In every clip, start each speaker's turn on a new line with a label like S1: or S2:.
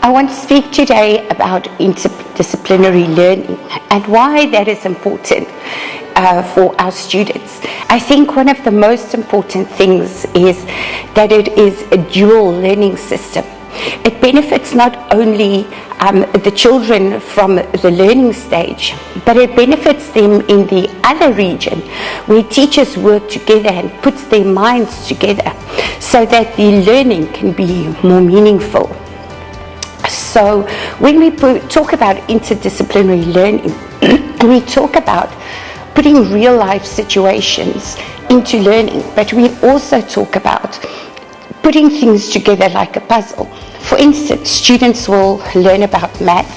S1: I want to speak today about interdisciplinary learning and why that is important for our students. I think one of the most important things is that it is a dual learning system. It benefits not only the children from the learning stage, but it benefits them in the other region where teachers work together and puts their minds together so that the learning can be more meaningful. So when we talk about interdisciplinary learning, we talk about putting real life situations into learning, but we also talk about putting things together like a puzzle. For instance, students will learn about math,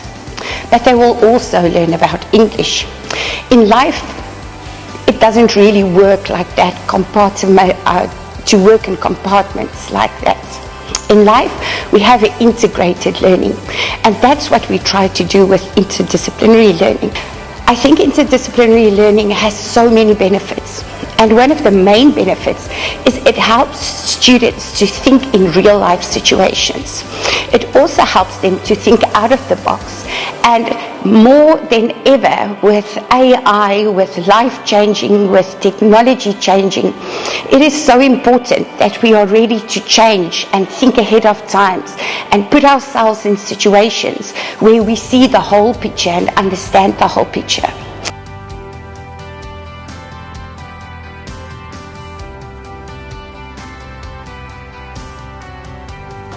S1: but they will also learn about English. In life, it doesn't really work like that, to work in compartments like that. In life, we have an integrated learning, and that's what we try to do with interdisciplinary learning. I think interdisciplinary learning has so many benefits, and one of the main benefits is it helps students to think in real life situations. It also helps them to think out of the box, and more than ever with AI, with life changing, with technology changing, it is so important that we are ready to change and think ahead of times and put ourselves in situations where we see the whole picture and understand the whole picture.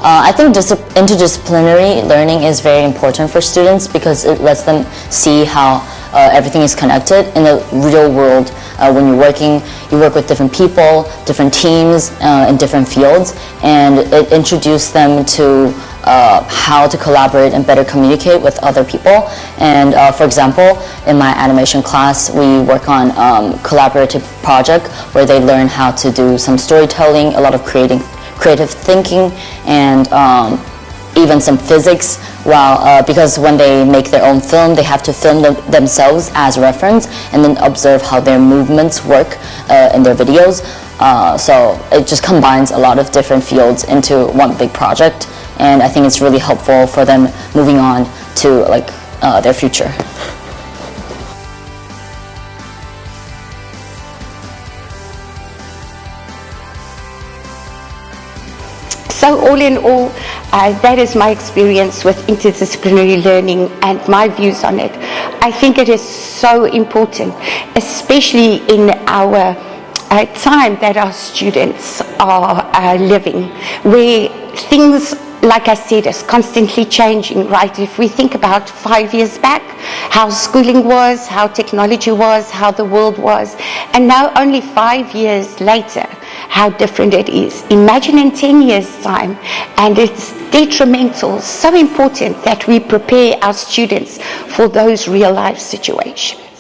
S2: I think interdisciplinary learning is very important for students because it lets them see how everything is connected in the real world. When you're working, you work with different people, different teams in different fields, and it introduces them to how to collaborate and better communicate with other people. And for example, in my animation class, we work on collaborative project where they learn how to do some storytelling, a lot of creative thinking, and even some physics. Because when they make their own film, they have to film themselves as reference and then observe how their movements work in their videos. So it just combines a lot of different fields into one big project, and I think it's really helpful for them moving on to their future.
S1: So all in all, that is my experience with interdisciplinary learning and my views on it. I think it is so important, especially in our time that our students are living, where things, like I said, is constantly changing, right? If we think about 5 years back, how schooling was, how technology was, how the world was, and now only 5 years later, how different it is. Imagine in 10 years' time, and it's detrimental, so important that we prepare our students for those real life situations.